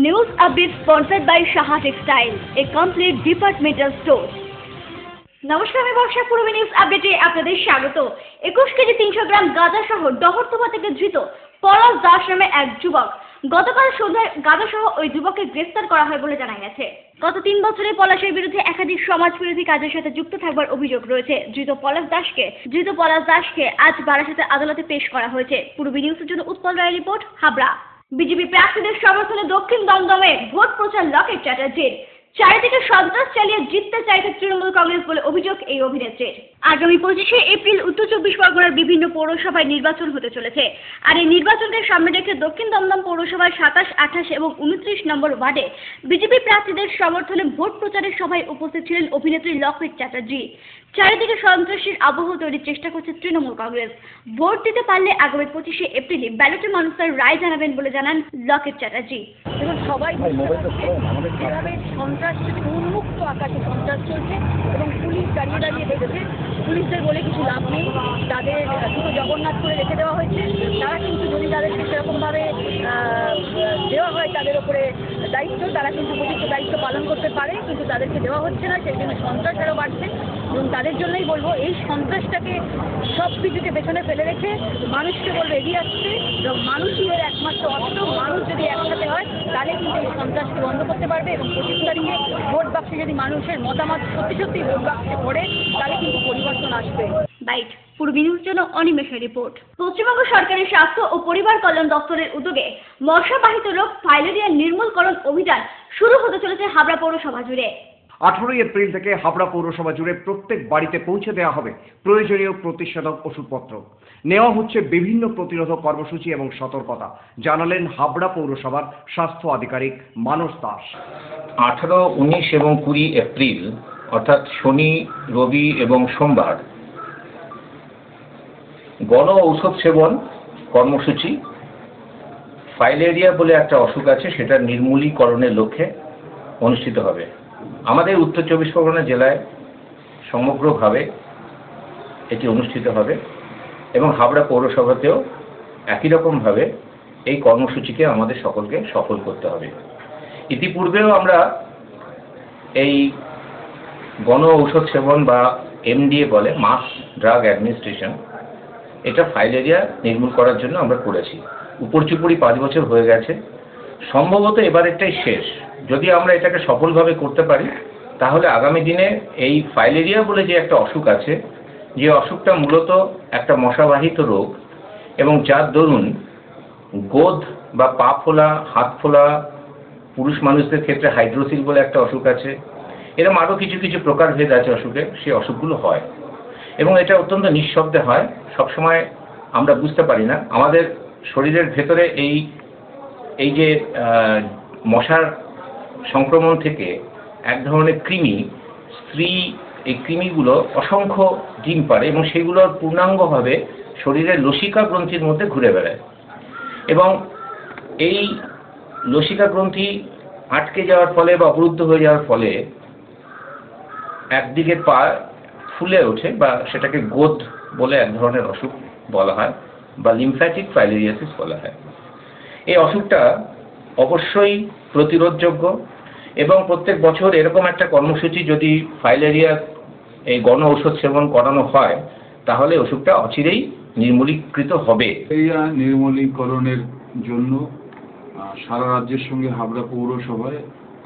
News update sponsored by Shaha Textile, a complete departmental store. নমস্কার, আমি বর্ষা। পূর্ব news আপডেটে আপনাদের স্বাগত। 21 কেজি 300 গ্রাম গাঁজা সহ ডহরতলা থেকে ধৃত পলাশ দাস নামে এক যুবক। গতকাল সন্ধ্যায় গাঁজা সহ ওই যুবককে গ্রেফতার করা হয় বলে জানা গেছে। গত 3 বছরে পলাশের বিরুদ্ধে একাধিক সমাজবিরোধী কাজের সাথে যুক্ত থাকবার অভিযোগ রয়েছে। ধৃত পলাশ দাসকে আজ বারাসাতে আদালতে পেশ করা হয়েছে। পূর্ব নিউজের জন্য উৎপল রায়ের রিপোর্ট, হাবড়া। বিজেপি প্রার্থীদের সমর্থনে দক্ষিণ দমদমে ভোট প্রচার লকেট চ্যাটার্জির। চারিদিকে সন্ত্রাস চালিয়ে জিততে চাইছে তৃণমূল কংগ্রেস বলে অভিযোগ এই অভিনেত্রীর। আগামী 25শে এপ্রিল উত্তর 24 পরগনার বিভিন্ন পৌরসভায় নির্বাচন হতে চলেছে। আর এই নির্বাচনকে সামনে রেখে দক্ষিণ দমদম পৌরসভার 27, 28 এবং 29 নম্বর ওয়ার্ডে বিজেপি প্রার্থীদের সমর্থনে ভোট প্রচারের সভায় উপস্থিত ছিলেন অভিনেত্রী লকেট চ্যাটার্জি। চারিদিকে সন্ত্রাসীর আবহ তৈরির চেষ্টা করছে তৃণমূল কংগ্রেস। ভোট দিতে পারলে আগামী 25শে এপ্রিলে ব্যালটে মানুষ তার রায় জানাবেন বলে জানান লকেট চ্যাটার্জি। দেখুন, সবাই যেভাবে সন্ত্রাস উন্মুক্ত আকাশে সন্ত্রাস চলছে এবং পুলিশ দাঁড়িয়ে দাঁড়িয়ে দেখেছে, পুলিশদের বলে কিছু লাভ নেই। তাদের দুটো জগন্নাথ করে রেখে দেওয়া হয়েছে। তারা কিন্তু যদি তাদেরকে সেরকমভাবে দেওয়া হয় তাদের উপরে দায়িত্ব, তারা কিন্তু উপযুক্ত দায়িত্ব পালন করতে পারে, কিন্তু তাদেরকে দেওয়া হচ্ছে না। সেই জন্য সন্ত্রাস আরও বাড়ছে এবং তাদের জন্যই বলবো এই সন্ত্রাসটাকে সব কিছুকে পেছনে ফেলে রেখে মানুষকে বলবো এগিয়ে আসছে এবং মানুষই এর একমাত্র অস্ত্র। মানুষ যদি একসাথে হয় তাহলে কিন্তু এই সন্ত্রাসকে বন্ধ করতে পারবে এবং 25 তারিখে ভোট বাক্সে যদি মানুষের মতামত সত্যি ভোট বাক্সে পড়ে তাহলে কিন্তু পরিবর্তন আসবে। বাইট। পূর্ব নিউজ জন্য অনিমেষের রিপোর্ট। পশ্চিমবঙ্গ সরকারের স্বাস্থ্য ও পরিবার কল্যাণ দপ্তরের উদ্যোগে মশাবাহিত রোগ ফাইলেরিয়া নির্মূলকরণ অভিযান শুরু হতে চলেছে হাবড়া পৌরসভা জুড়ে। 18 এপ্রিল থেকে হাবড়া পৌরসভা জুড়ে প্রত্যেক বাড়িতে পৌঁছে দেওয়া হবে প্রয়োজনীয় প্রতিষেধক ওষুধপত্র। নেওয়া হচ্ছে বিভিন্ন প্রতিরোধক কর্মসূচি এবং সতর্কতা, জানালেন হাবড়া পৌরসভার স্বাস্থ্য আধিকারিক মানস দাস। 18, 19 এবং 20 এপ্রিল অর্থাৎ শনি, রবি এবং সোমবার গণ ঔষধ সেবন কর্মসূচি ফাইলেরিয়া বলে একটা অসুখ আছে, সেটা নির্মূলীকরণের লক্ষ্যে অনুষ্ঠিত হবে। আমাদের উত্তর 24 পরগনা জেলায় সমগ্রভাবে এটি অনুষ্ঠিত হবে এবং হাবড়া পৌরসভাতেও একই রকমভাবে এই কর্মসূচিকে আমাদের সকলকে সফল করতে হবে। ইতিপূর্বেও আমরা এই গণ ঔষধ সেবন বা MDA বলে, মাস ড্রাগ অ্যাডমিনিস্ট্রেশন, এটা ফাইলেরিয়া নির্মূল করার জন্য আমরা করেছি। উপরচুপুরি 5 বছর হয়ে গেছে। সম্ভবত এবারেরটাই শেষ। যদি আমরা এটাকে সফলভাবে করতে পারি তাহলে আগামী দিনে এই ফাইলেরিয়া বলে যে একটা অসুখ আছে, যে অসুখটা মূলত একটা মশাবাহিত রোগ এবং যার দরুন গোদ বা পা ফোলা, হাত ফোলা, পুরুষ মানুষদের ক্ষেত্রে হাইড্রোসিল বলে একটা অসুখ আছে, এরকম আরও কিছু কিছু প্রকারভেদ আছে অসুখের, সেই অসুখগুলো হয় এবং এটা অত্যন্ত নিঃশব্দে হয়। সবসময় আমরা বুঝতে পারি না। আমাদের শরীরের ভেতরে এই যে মশার সংক্রমণ থেকে এক ধরনের কৃমি, স্ত্রী এই কৃমিগুলো অসংখ্য ডিম পাড়ে এবং সেগুলোর পূর্ণাঙ্গভাবে শরীরের লসিকা গ্রন্থির মধ্যে ঘুরে বেড়ায় এবং এই লসিকা গ্রন্থি আটকে যাওয়ার ফলে বা অবরুদ্ধ হয়ে যাওয়ার ফলে একদিকের পা ফুলে ওঠে বা সেটাকে গোদ বলে এক ধরনের অসুখ বলা হয় বা লিম্ফ্যাটিক ফাইলেরিয়াসিস বলা হয়। এই অসুখটা অবশ্যই প্রতিরোধযোগ্য এবং প্রত্যেক বছর এরকম একটা কর্মসূচি যদি ফাইলেরিয়া এই গণ ঔষধ সেবন করানো হয় তাহলে অসুখটা অচিরেই নির্মূলীকৃত হবে। ফাইলেরিয়া নির্মূলীকরণের জন্য সারা রাজ্যের সঙ্গে হাবড়া পৌরসভায়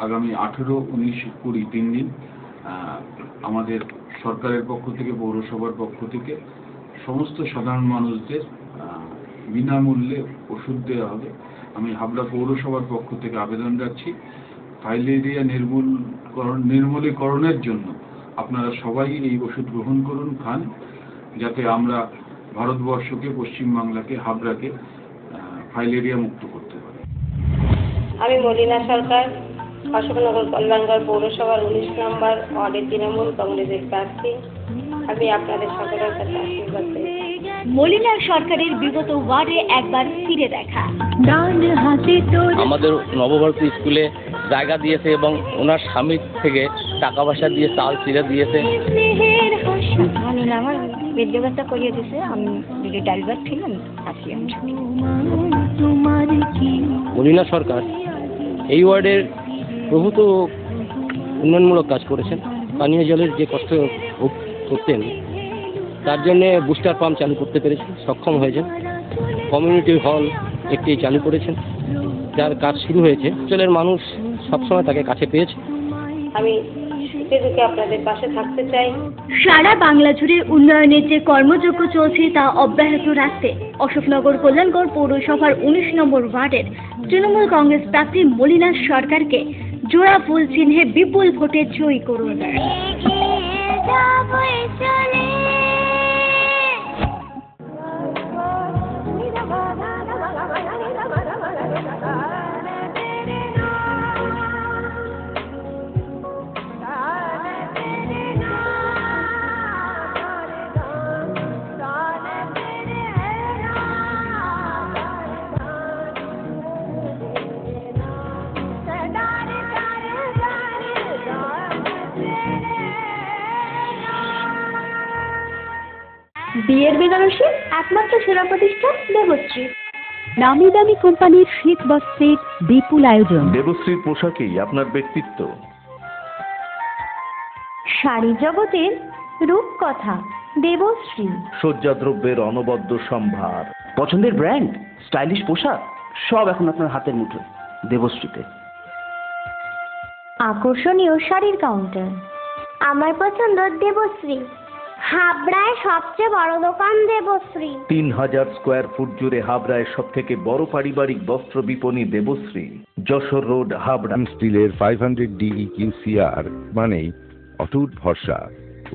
আগামী 18, 19, 20 3 দিন আমাদের সরকারের পক্ষ থেকে, পৌরসভার পক্ষ থেকে সমস্ত সাধারণ মানুষদের বিনামূল্যে ওষুধ দেওয়া হবে। আমি হাবড়া পৌরসভার পক্ষ থেকে আবেদন রাখছি, ফাইলেরিয়া নির্মূলীকরণের জন্য আপনারা সবাই এই ওষুধ গ্রহণ করুন, খান, যাতে আমরা ভারতবর্ষকে, পশ্চিমবাংলাকে, হাবড়াকে ফাইলেরিয়া মুক্ত করতে পারি। আমি মলিনা সরকার, অশোকনগর কল্যাণগড় পৌরসভার 19 নম্বর ওয়ার্ডের তৃণমূল কংগ্রেসের প্রার্থী। আমি আপনাদের সকলের কাছে আশীর্বাদ চাই। মলিনা সরকারের বিগত ওয়ার্ডে একবার ফিরে দেখা। আমাদের নবভারতী স্কুলে জায়গা দিয়েছে এবং ওনার স্বামীর থেকে টাকা পয়সা দিয়ে চাল চিড়ে দিয়েছে। আমার পেট ব্যবস্থা করিয়ে দিয়েছে। আমি যদি ড্রাইভার ছিলাম আসি। মলিনা সরকার এই ওয়ার্ডের প্রভূত উন্নয়নমূলক কাজ করেছেন। পানীয় জলের যে কষ্ট ভোগ করতেন তার জন্যে বুস্টার পাম্প চালু করতে পেরেছেন, সক্ষম হয়েছেন। কমিউনিটি হল একটি চালু করেছেন, যার কাজ শুরু হয়েছে। অঞ্চলের মানুষ সবসময় তাকে কাছে পেয়েছে। আমি সুখে দুঃখে আপনাদের পাশে থাকতে চাই। সারা বাংলা জুড়ে উন্নয়নের যে কর্মযজ্ঞ চলছে তা অব্যাহত রাখতে অশোকনগর কল্যাণগড় পৌরসভার 19 নম্বর ওয়ার্ডের তৃণমূল কংগ্রেস প্রার্থী মলিনা সরকারকে জোড়া ফুল চিহ্নে বিপুল ভোটে জয়ী করুন। বিয়ের বেনারসি একমাত্র সেরা প্রতিষ্ঠান দেবশ্রী। নামি দামি কোম্পানির শীত বস্ত্রের বিপুল আয়োজন। দেবশ্রীর পোশাকেই আপনার ব্যক্তিত্ব। শাড়ি জগতের রূপকথা দেবশ্রী। সজ্জাদ্রব্যের অনবদ্য সম্ভার। পছন্দের ব্র্যান্ড, স্টাইলিশ পোশাক সব এখন আপনার হাতের মুঠোয় দেবশ্রীতে। আকর্ষণীয় শাড়ির কাউন্টার। আমার পছন্দ দেবশ্রী। হাবড়ায় সবচেয়ে বড় দোকান দেবশ্রী। 3000 স্কোয়ার ফুট জুড়ে হাবড়ায় সব থেকে বড় পারিবারিক বস্ত্র বিপণী দেবশ্রী, যশোর রোড, হাবড়া। স্টিলের 500 DEQCR মানেই অটুট ভরসা,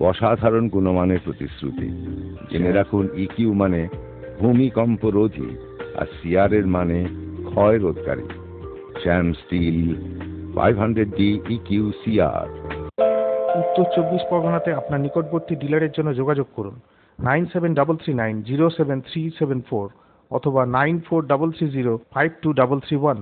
অসাধারণ গুণমানের প্রতিশ্রুতি। জেনে রাখুন, EQ মানে ভূমিকম্প রোধী আর CR এর মানে ক্ষয় রোধকারী। শ্যাম স্টিল 500 DEQCR। উত্তর 24 পরগনাতে আপনার নিকটবর্তী ডিলারের জন্য যোগাযোগ করুন 9733907374 অথবা 9433052331।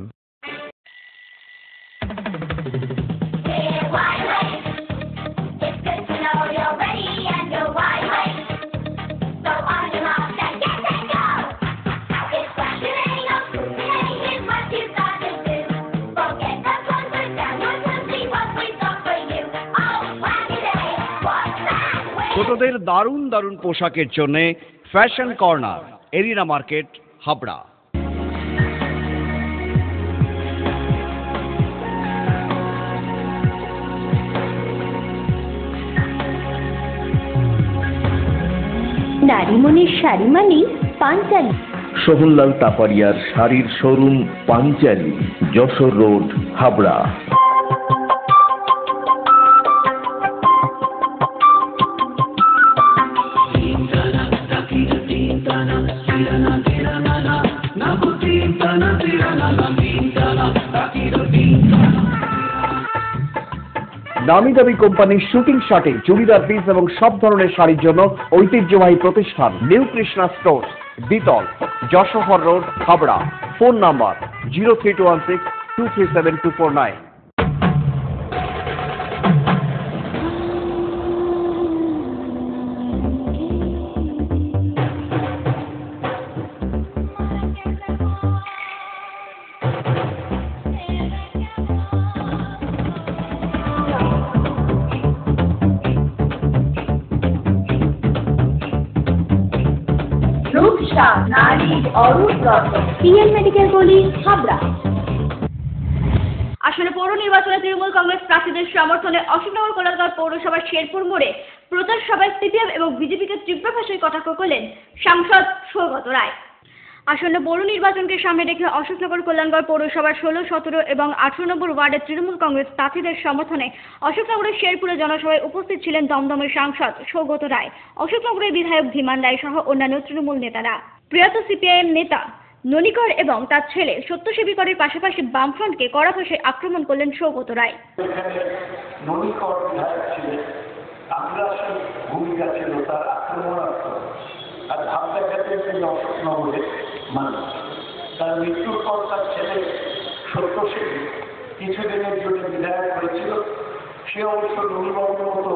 ছোটদের দারুণ দারুণ পোশাকের জন্য fashion corner, arena market, Habra. নারীমণির শাড়ি মানে পাঞ্চালী। সোহনলাল তাপারিয়ার শাড়ির শোরুম পাঞ্চালী, যশোর রোড, হাবড়া। নামি দামি কোম্পানির শুটিং শার্টিং, চুড়িদার পিস এবং সব ধরনের শাড়ির জন্য ঐতিহ্যবাহী প্রতিষ্ঠান নিউ কৃষ্ণা স্টোর্স, দ্বিতল, Jessore road, Habra. Phone number 03216237249। PL medical college, Habra. আসলে পৌর নির্বাচনে তৃণমূল কংগ্রেস প্রার্থীদের সমর্থনে অশোকনগর কল্যাণগড় পৌরসভার শেরপুর মোড়ে প্রচার সভায় সিপিএম এবং বিজেপিকে তীব্র ভাষায় কটাক্ষ করলেন সাংসদ সৌগত রায়। আসন্ন পৌর নির্বাচনকে সামনে রেখে অশোকনগর কল্যাণগড় পৌরসভার 16, 17 এবং 18 নম্বর ওয়ার্ডের তৃণমূল কংগ্রেস প্রার্থীদের সমর্থনে অশোকনগরের শেরপুরে জনসভায় উপস্থিত ছিলেন দমদমের সাংসদ সৌগত রায়, অশোকনগরের বিধায়ক ধীমান রায় সহ অন্যান্য তৃণমূল নেতারা। প্রয়াত সিপিআইএম নেতা ননিকর এবং তার ছেলে সত্যসেবীকরের পাশাপাশি বামফ্রন্টকে কড়া ভাষায় আক্রমণ করলেন সৌগত রায়। ননিকর বিধায়ক ছিলেন, আগ্রাসী ভূমিকা ছিল তার আক্রমণাত্মক, আর ভাব দেখাতেন তিনি অশোকনগরের মানুষ। তার মৃত্যুর পর তার ছেলে সত্যসেবী কিছুদিনের জন্য বিধায়ক হয়েছিল। সে অবশ্য ননিবাবুর মতো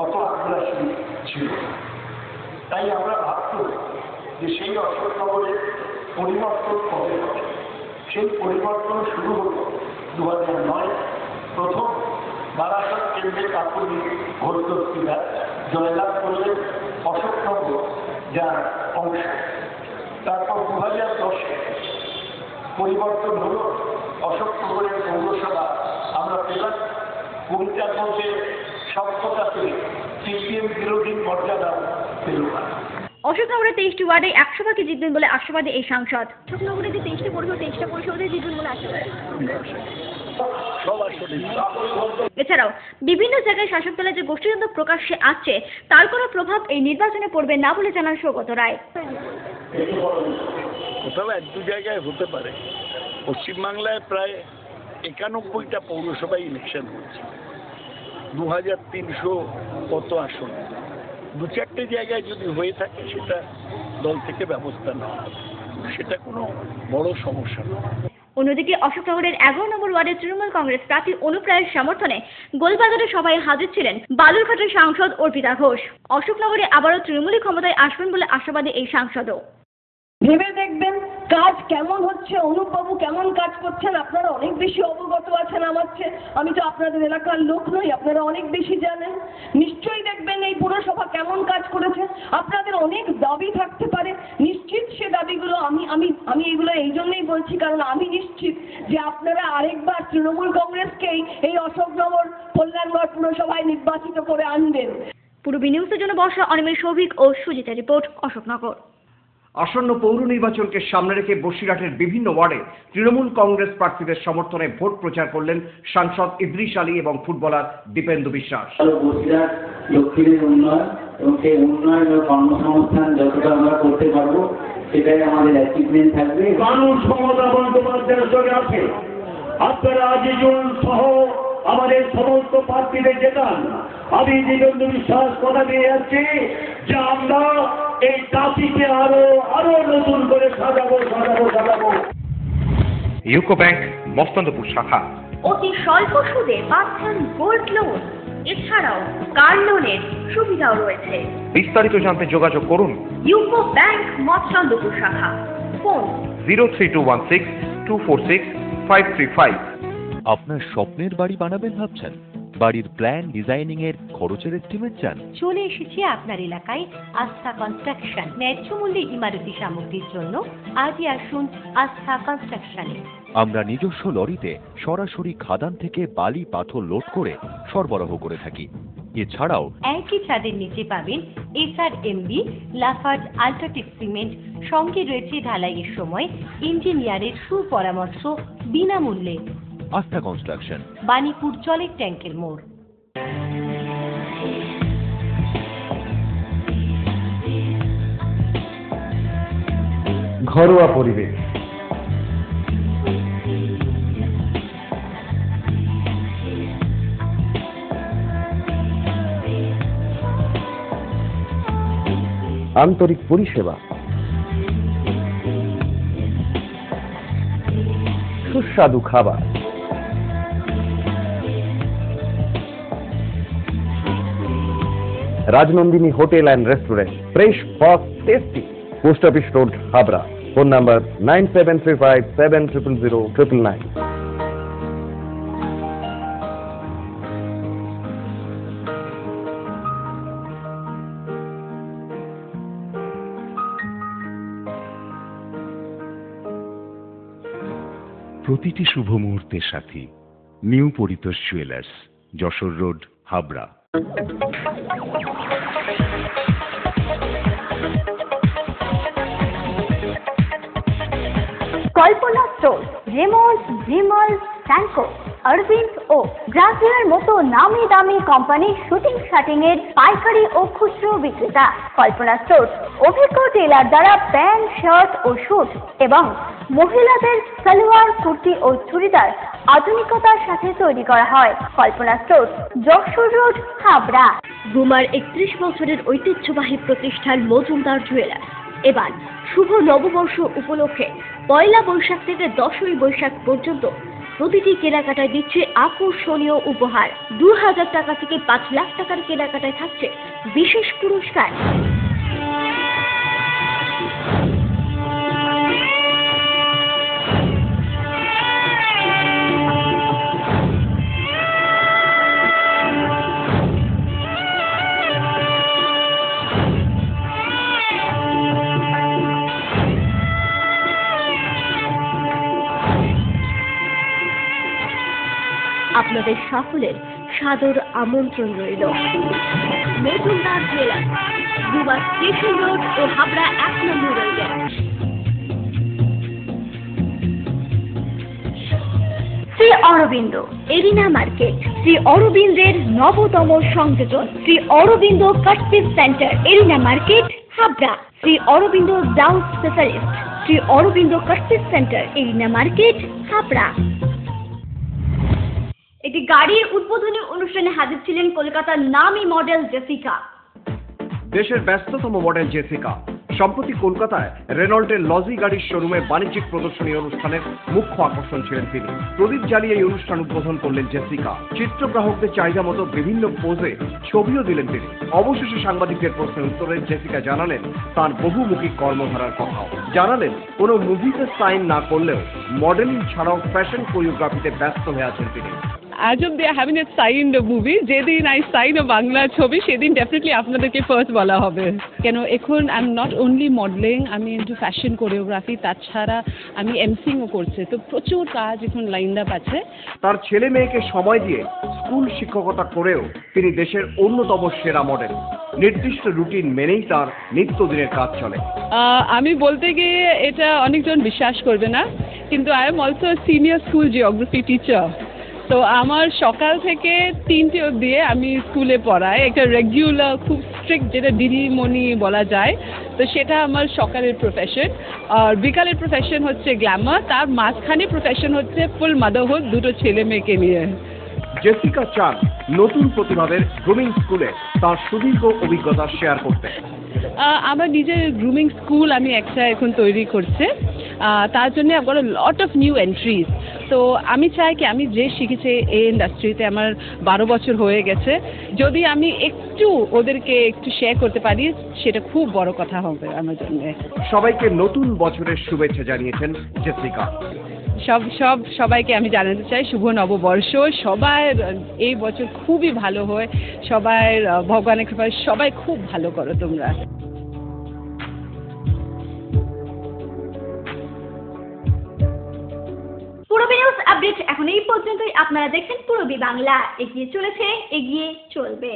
অত আগ্রাসী ছিল। তাই আমরা ভাবতাম যে সেই অশোকনগরের পরিবর্তন কবে হবে। সেই পরিবর্তন শুরু হলো 2009 প্রথম বারাসত কেন্দ্রে কাপুরি ভোটদস্তিরা জয়লাভ করলেন অশোকনগর যার অংশ। তারপর 2010-এ পরিবর্তন হল, অশোকনগরের পৌরসভা আমরা পেলাম। কুড়িটার মধ্যে সভ্যতাতে সিপিএম বিরোধী মর্যাদাও পেল না। অশোকনগরে 23টি ওয়ার্ডে 100 ভাগে জিতবেন বলে আশাবাদী এই সাংসদ। অশোকনগরে যে 23টি পরিষদ, 23টা পরিষদে জিতবেন বলে আশাবাদী। এছাড়াও বিভিন্ন জায়গায় শাসক দলের যে গোষ্ঠীদ্বন্দ্ব প্রকাশ্যে আসছে তার কোনো প্রভাব এই নির্বাচনে পড়বে না বলে জানান সৌগত রায়। কোথাও এক দু জায়গায় হতে পারে। পশ্চিমবাংলায় প্রায় 91টা পৌরসভায় ইলেকশন হয়েছে, 2300 কত আসন। দু চারটে জায়গায় যদি হয়ে থাকে সেটা দল থেকে ব্যবস্থা নেওয়া হবে, সেটা কোনো বড় সমস্যা নয়। অন্যদিকে অশোকনগরের 11 নম্বর ওয়ার্ডের তৃণমূল কংগ্রেস প্রার্থী অনুপ রায়ের সমর্থনে গোলবাজারে সভায় হাজির ছিলেন বালুরঘাটের সাংসদ অর্পিতা ঘোষ। অশোকনগরে আবারও তৃণমূলই ক্ষমতায় আসবেন বলে আশাবাদী এই সাংসদও। ভেবে দেখবেন কাজ কেমন হচ্ছে, অনুপবাবু কেমন কাজ করছেন। আপনারা অনেক বেশি অবগত আছেন আমার চেয়ে, আমি তো আপনাদের এলাকার লোক নই, আপনারা অনেক বেশি জানেন। নিশ্চয়ই দেখবেন এই পুরসভা কেমন কাজ করেছে। আপনাদের অনেক দাবি থাকতে পারে, নিশ্চিত সে দাবিগুলো আমি এগুলো এই জন্যই বলছি কারণ আমি নিশ্চিত যে আপনারা আরেকবার তৃণমূল কংগ্রেসকেই এই অশোকনগর কল্যাণগড় পুরসভায় নির্বাচিত করে আনবেন। পূর্বী নিউজের জন্য বর্ষা, অনিমেষ, সৌভিক ও সুজিতা রিপোর্ট, অশোকনগর। আসন্ন পৌর নির্বাচনকে সামনে রেখে বসিরহাটের বিভিন্ন ওয়ার্ডে তৃণমূল কংগ্রেস প্রার্থীদের সমর্থনে ভোট প্রচার করলেন সাংসদ ইদ্রিস আলী এবং ফুটবলার দীপেন্দু বিশ্বাস। বসিরহাট দক্ষিণের উন্নয়ন এবং সেই উন্নয়ন ও কর্মসংস্থান যতটা আমরা করতে পারবো সেটাই আমাদের অ্যাচিভমেন্ট থাকবে। মানুষ মমতা বন্দ্যোপাধ্যায়ের সঙ্গে আছে। আপনারা আজিজুল সহ আমাদের সমস্ত প্রার্থীদের জেতান। আমি দীপেন্দু বিশ্বাস কথা দিয়ে যাচ্ছি যে আমরা এই জাতিকে আরো নতুন করে সাজাবো। ইউকো ব্যাংক মস্তন্দপুর শাখা অতি স্বল্প সুদে পাচ্ছেন গোল্ড লোন, এছাড়াও কার লোনের সুবিধাও রয়েছে। বিস্তারিত জানতে যোগাযোগ করুন ইউকো ব্যাংক মস্তন্দপুর শাখা, ফোন 03216246535। আপনার স্বপ্নের বাড়ি বানাবেন ভাবছেন? বাড়ির প্ল্যান ডিজাইনিং এর খরচের এস্টিমেট চান? চলে এসেছি আপনার এলাকায় আস্থা কনস্ট্রাকশন। ন্যায্য মূল্যে ইমারতি সামগ্রীর জন্য আজই আসুন আস্থা কনস্ট্রাকশনে। আমরা নিজস্ব লরিতে সরাসরি খাদান থেকে বালি পাথর লোড করে সরবরাহ করে থাকি। এছাড়াও একই ছাদের নিচে পাবেন SRMB, লাফার্জ, আল্ট্রাটেক সিমেন্ট, সঙ্গে রয়েছে ঢালাইয়ের সময় ইঞ্জিনিয়ারের সুপরামর্শ বিনামূল্যে। আস্থা কনস্ট্রাকশন, বাণীপুর জলের ট্যাঙ্কের মোড়। ঘরোয়া পরিবেশ, আন্তরিক পরিষেবা, সুস্বাদু খাবার, Rajnandini hotel and restaurant, fresh, fast, tasty. Post office road, Habra. Phone number 9735700999। প্রতিটি শুভ মুহূর্তের সাথী new Paritosh jewellers, Jessore road, Habra. Kalpana store, Raymond, Vimal, Senco, Arvind ও ব্রাজিলের মতো নামি দামি কোম্পানির শুটিং শাটিং এর পাইকারি ও খুচরো বিক্রেতা। কল্পনা স্টোর অভিজ্ঞ টেলার দ্বারা প্যান্ট, শার্ট ও স্যুট এবং মহিলাদের সালোয়ার, কুর্তি ও চুড়িদার আধুনিকতার সাথে তৈরি করা হয়। কল্পনা স্টোর, যশোর রোড, হাবড়া। গুমার 31 বছরের ঐতিহ্যবাহী প্রতিষ্ঠান মজুমদার জুয়েলার্স এবার শুভ নববর্ষ উপলক্ষে 1 বৈশাখ থেকে 10ই বৈশাখ পর্যন্ত প্রতিটি কেনাকাটায় দিচ্ছে আকর্ষণীয় উপহার। 2000 টাকা থেকে 5 লাখ টাকার কেনাকাটায় থাকছে বিশেষ পুরস্কার। আপনাদের সকলের সাদর আমন্ত্রণ রইল। নতুন রাত জেলা দুবা স্টেশন রোড ও হাবড়া 1 নম্বর rail gate. Shri Aurobindo arena market, Shri অরবিন্দের নবতম সংযোজন, Shri Aurobindo cut piece centre, arena market, Habra. Shri Aurobindo blouse specialist, Shri Aurobindo cut piece centre, arena market, Habra. একটি গাড়ির উদ্বোধনী অনুষ্ঠানে হাজির ছিলেন কলকাতার নামী মডেল জেসিকা। দেশের ব্যস্ততম মডেল জেসিকা সম্প্রতি কলকাতায় রেনল্টের লজি গাড়ির শোরুমে বাণিজ্যিক প্রদর্শনী অনুষ্ঠানের মুখ্য আকর্ষণ ছিলেন তিনি। প্রদীপ জ্বালিয়ে এই অনুষ্ঠান উদ্বোধন করলেন জেসিকা। চিত্রগ্রাহকদের চাহিদা মতো বিভিন্ন পোজে ছবিও দিলেন তিনি। অবশেষে সাংবাদিকদের প্রশ্নের উত্তরে জেসিকা জানালেন তার বহুমুখী কর্মধারার কথাও। জানালেন কোনো মুভিতে সাইন না করলেও মডেলিং ছাড়াও ফ্যাশন কোরিওগ্রাফিতে ব্যস্ত হয়ে আছেন তিনি। As of they haven't yet signed a movie, যেদিন I sign a বাংলা ছবি সেদিন ডেফিনেটলি আপনাদেরকে ফার্স্ট বলা হবে। কেন এখন I am not only modelling, আমি ইন্টু ফ্যাশন কোরিওগ্রাফি, তাছাড়া আমি এমসিংও করছি, তো প্রচুর কাজ এখন লাইন আপ আছে। তার ছেলে মেয়েকে সময় দিয়ে স্কুল শিক্ষকতা করেও তিনি দেশের অন্যতম সেরা মডেল। নির্দিষ্ট রুটিন মেনেই তার নিত্যদিনের কাজ চলে। আমি বলতে গিয়ে এটা অনেকজন বিশ্বাস করবে না, কিন্তু I am also senior school geography teacher. তো আমার সকাল থেকে 3টে অবধি আমি স্কুলে পড়াই, একটা রেগুলার খুব স্ট্রিক্ট যেটা দিদিমণি বলা যায়, তো সেটা আমার সকালের প্রফেশন। আর বিকালের প্রফেশন হচ্ছে গ্ল্যামার, তার মাঝখানে প্রফেশন হচ্ছে ফুল মাদারহুড, দুটো ছেলে মেয়েকে নিয়ে। জেসিকা চান নতুন প্রতিভাদের গ্রুমিং স্কুলে তার সুদীর্ঘ অভিজ্ঞতা শেয়ার করতে। আমার নিজের গ্রুমিং স্কুল আমি একটা এখন তৈরি করছি, তার জন্য I've got a lot of new entries. তো আমি চাই কি আমি যে শিখেছি এই ইন্ডাস্ট্রিতে আমার 12 বছর হয়ে গেছে, যদি আমি একটু ওদেরকে একটু শেয়ার করতে পারি সেটা খুব বড় কথা হবে আমার জন্য। সবাইকে নতুন বছরের শুভেচ্ছা জানিয়েছেন জেসিকা। সবাইকে আমি জানাতে চাই শুভ নববর্ষ। সবাই এই বছর খুবই ভালো হয়, সবাই ভগবানের কৃপায় সবাই খুব ভালো করো তোমরা। পূরবী নিউজ আপডেট এখন এই পর্যন্তই। আপনারা দেখছেন পূরবী বাংলা, এগিয়ে চলেছে, এগিয়ে চলবে।